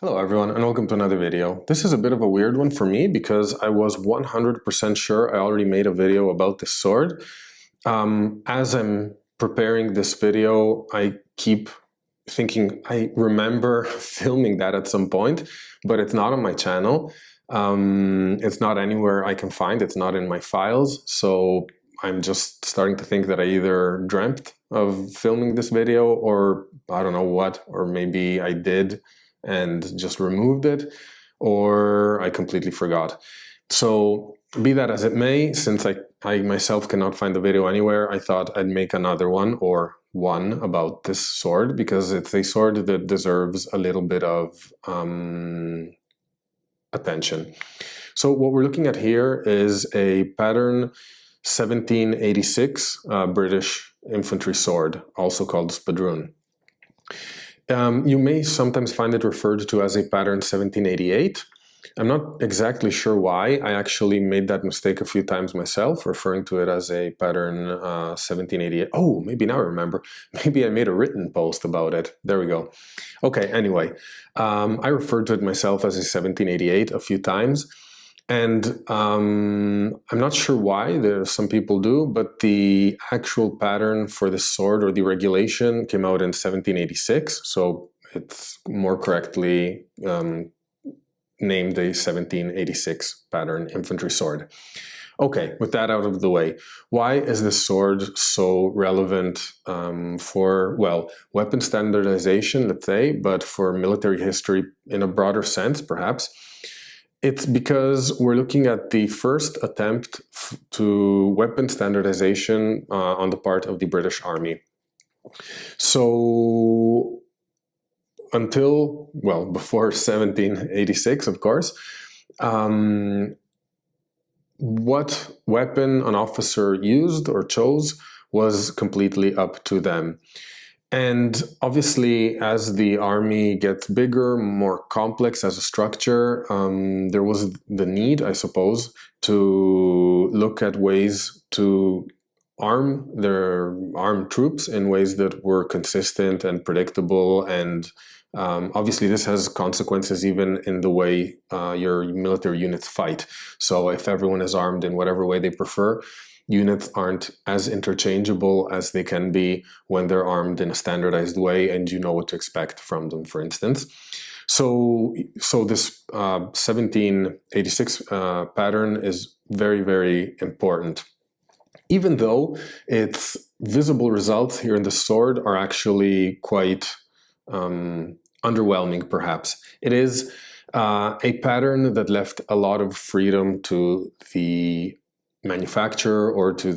Hello everyone and welcome to another video. This is a bit of a weird one for me because I was 100% sure I already made a video about this sword. As I'm preparing this video, I keep thinking I remember filming that at some point, but it's not on my channel. It's not anywhere I can find, it's not in my files, so I'm just starting to think that I either dreamt of filming this video or I don't know what, or maybe I did and just removed it, or I completely forgot. So be that as it may, since I myself cannot find the video anywhere, I thought I'd make another one, or one, about this sword, because it's a sword that deserves a little bit of attention. So what we're looking at here is a Pattern 1786 British infantry sword, also called Spadroon. You may sometimes find it referred to as a Pattern 1788. I'm not exactly sure why. I actually made that mistake a few times myself, referring to it as a Pattern 1788. Oh, maybe now I remember. Maybe I made a written post about it. There we go. Okay, anyway, I referred to it myself as a 1788 a few times. And I'm not sure why, some people do, but the actual pattern for this sword, or the regulation, came out in 1786, so it's more correctly named a 1786 pattern infantry sword. Okay, with that out of the way, why is this sword so relevant for, well, weapon standardization, let's say, but for military history in a broader sense, perhaps? It's because we're looking at the first attempt to weapon standardization on the part of the British Army. So until, well, before 1786, of course, what weapon an officer used or chose was completely up to them. And obviously, as the army gets bigger, more complex as a structure, there was the need, I suppose, to look at ways to arm their armed troops in ways that were consistent and predictable. And obviously, this has consequences even in the way your military units fight. So if everyone is armed in whatever way they prefer, units aren't as interchangeable as they can be when they're armed in a standardized way and you know what to expect from them, for instance. So this 1786 pattern is very, very important. Even though its visible results here in the sword are actually quite underwhelming, perhaps. It is a pattern that left a lot of freedom to the manufacturer or to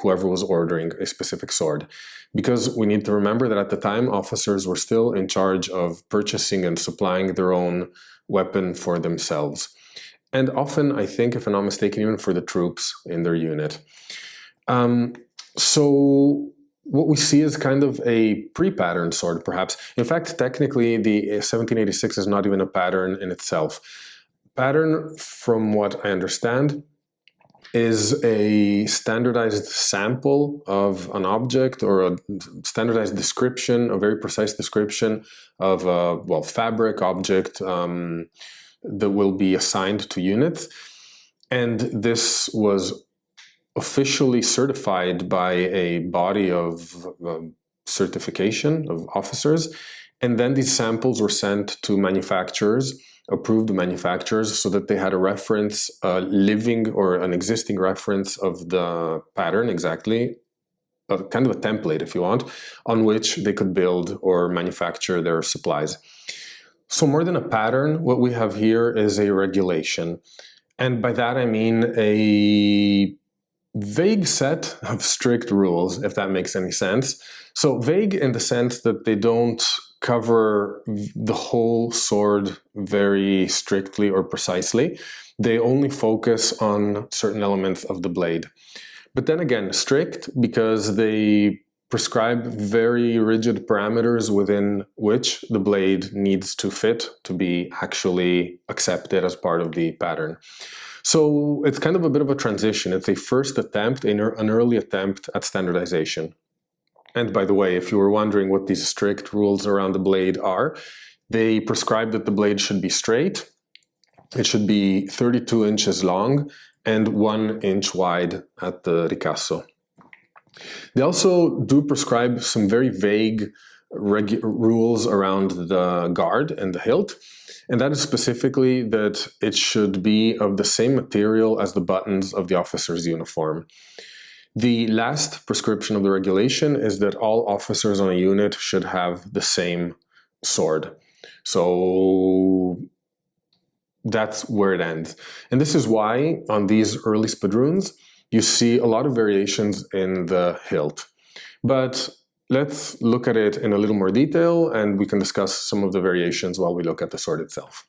whoever was ordering a specific sword, because we need to remember that at the time officers were still in charge of purchasing and supplying their own weapon for themselves, and often, I think, if I'm not mistaken, even for the troops in their unit. So what we see is kind of a pre-patterned sword, perhaps. In fact, technically the 1786 is not even a pattern in itself. Pattern, from what I understand, is a standardized sample of an object, or a standardized description, a very precise description of a, well, fabric object that will be assigned to units. And this was officially certified by a body of certification of officers. And then these samples were sent to manufacturers, approved manufacturers, so that they had a reference, living or an existing reference of the pattern exactly, kind of a template if you want, on which they could build or manufacture their supplies. So more than a pattern, what we have here is a regulation. And by that I mean a vague set of strict rules, if that makes any sense. So vague in the sense that they don't cover the whole sword very strictly or precisely. They only focus on certain elements of the blade. But then again, strict because they prescribe very rigid parameters within which the blade needs to fit to be actually accepted as part of the pattern. So it's kind of a bit of a transition. It's a first attempt, an early attempt at standardization. And by the way, if you were wondering what these strict rules around the blade are, They prescribe that the blade should be straight, it should be 32 inches long and 1 inch wide at the ricasso. They also do prescribe some very vague rules around the guard and the hilt, and that is specifically that it should be of the same material as the buttons of the officer's uniform. The last prescription of the regulation is that all officers on a unit should have the same sword. So that's where it ends. And this is why on these early Spadroons you see a lot of variations in the hilt. But let's look at it in a little more detail, and we can discuss some of the variations while we look at the sword itself.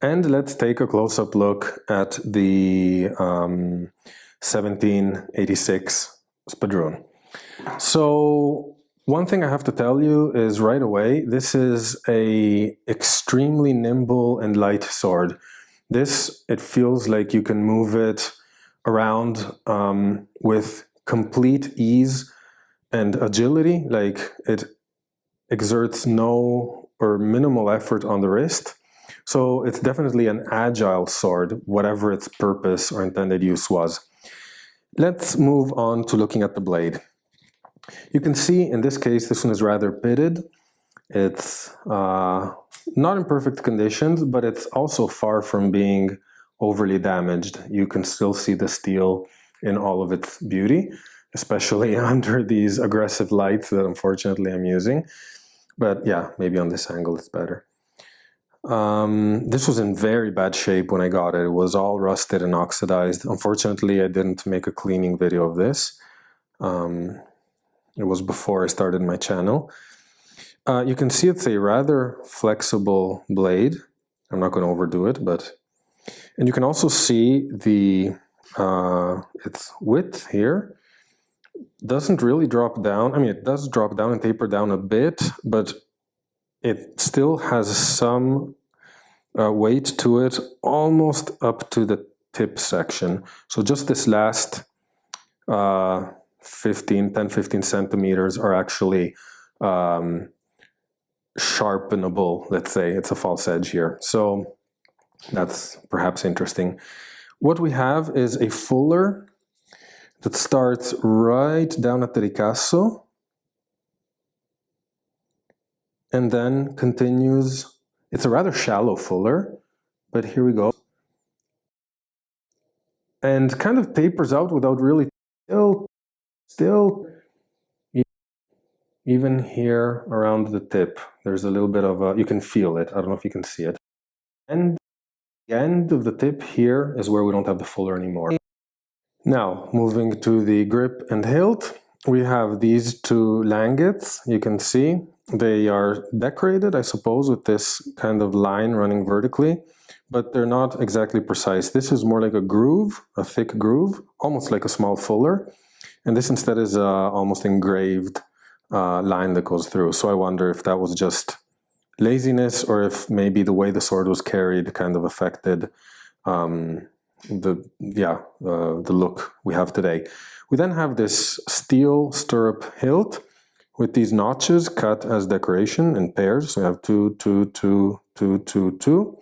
And let's take a close-up look at the 1786 Spadroon. So one thing I have to tell you is right away, this is an extremely nimble and light sword. This, it feels like you can move it around with complete ease and agility, like it exerts no or minimal effort on the wrist. So it's definitely an agile sword, whatever its purpose or intended use was. Let's move on to looking at the blade. You can see in this case, this one is rather pitted. It's not in perfect conditions, but it's also far from being overly damaged. You can still see the steel in all of its beauty, especially under these aggressive lights that unfortunately I'm using. But yeah, maybe on this angle it's better. This was in very bad shape when I got it. It was all rusted and oxidized. Unfortunately, I didn't make a cleaning video of this. It was before I started my channel. You can see it's a rather flexible blade. I'm not going to overdo it, but... And you can also see the its width here doesn't really drop down. I mean, it does drop down and taper down a bit, but it still has some weight to it, almost up to the tip section. So just this last 10-15 centimeters are actually sharpenable, let's say. It's a false edge here. So that's perhaps interesting. What we have is a fuller that starts right down at the ricasso and then continues. It's a rather shallow fuller, but here we go. And kind of tapers out without really still even here around the tip. There's a little bit of a, you can feel it. I don't know if you can see it. And the end of the tip here is where we don't have the fuller anymore. Now, moving to the grip and hilt, we have these two langets. You can see they are decorated, I suppose, with this kind of line running vertically, but they're not exactly precise. This is more like a groove, a thick groove, almost like a small fuller. And this instead is a almost engraved line that goes through. So I wonder if that was just laziness, or if maybe the way the sword was carried kind of affected the look we have today. We then have this steel stirrup hilt with these notches cut as decoration in pairs. So we have 2, 2, 2, 2, 2, 2.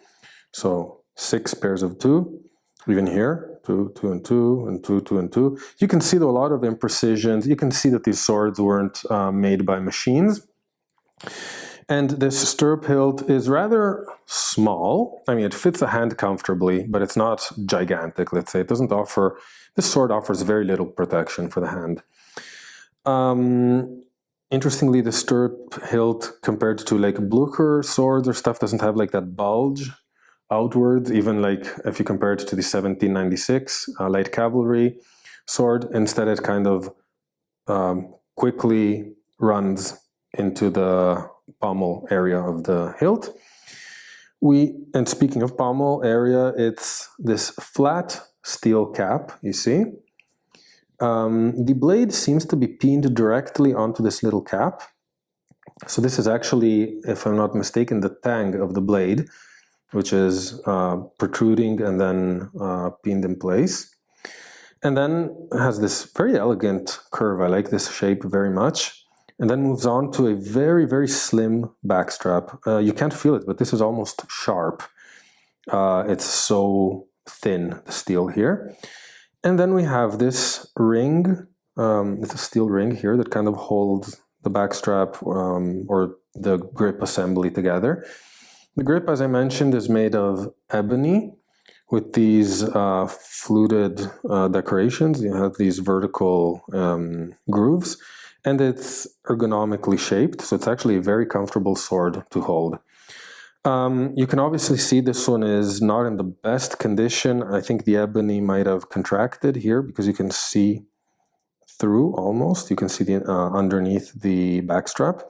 So 6 pairs of 2. Even here, 2, 2, and 2, and 2, 2, and 2. You can see though a lot of imprecisions. You can see that these swords weren't made by machines. And this stirrup hilt is rather small. I mean, it fits a hand comfortably, but it's not gigantic, let's say. It doesn't offer, this sword offers very little protection for the hand. Interestingly, the stirrup hilt compared to like Blucher swords or stuff doesn't have like that bulge outwards, even like if you compare it to the 1796 light cavalry sword. Instead, it kind of quickly runs into the pommel area of the hilt. And speaking of pommel area, it's this flat steel cap, you see. The blade seems to be pinned directly onto this little cap. So this is actually, if I'm not mistaken, the tang of the blade, which is protruding and then pinned in place. And then it has this very elegant curve. I like this shape very much. and then moves on to a very, very slim backstrap. You can't feel it, but this is almost sharp. It's so thin, the steel here. And then we have this ring. It's a steel ring here that kind of holds the backstrap or the grip assembly together. The grip, as I mentioned, is made of ebony with these fluted decorations. You have these vertical grooves, and it's ergonomically shaped, so it's actually a very comfortable sword to hold. You can obviously see this one is not in the best condition. I think the ebony might have contracted here because you can see through almost. You can see the underneath the backstrap.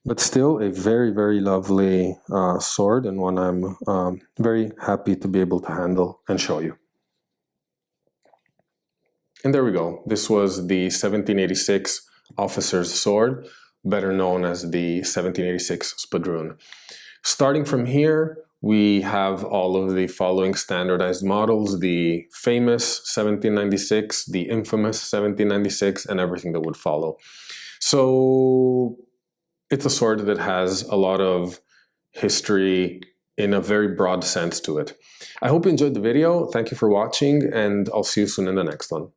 But still a very, very lovely sword, and one I'm very happy to be able to handle and show you. And there we go. This was the 1786 officer's sword, better known as the 1786 Spadroon. Starting from here, we have all of the following standardized models: the famous 1796, the infamous 1796, and everything that would follow. So it's a sword that has a lot of history in a very broad sense to it. I hope you enjoyed the video. Thank you for watching, and I'll see you soon in the next one.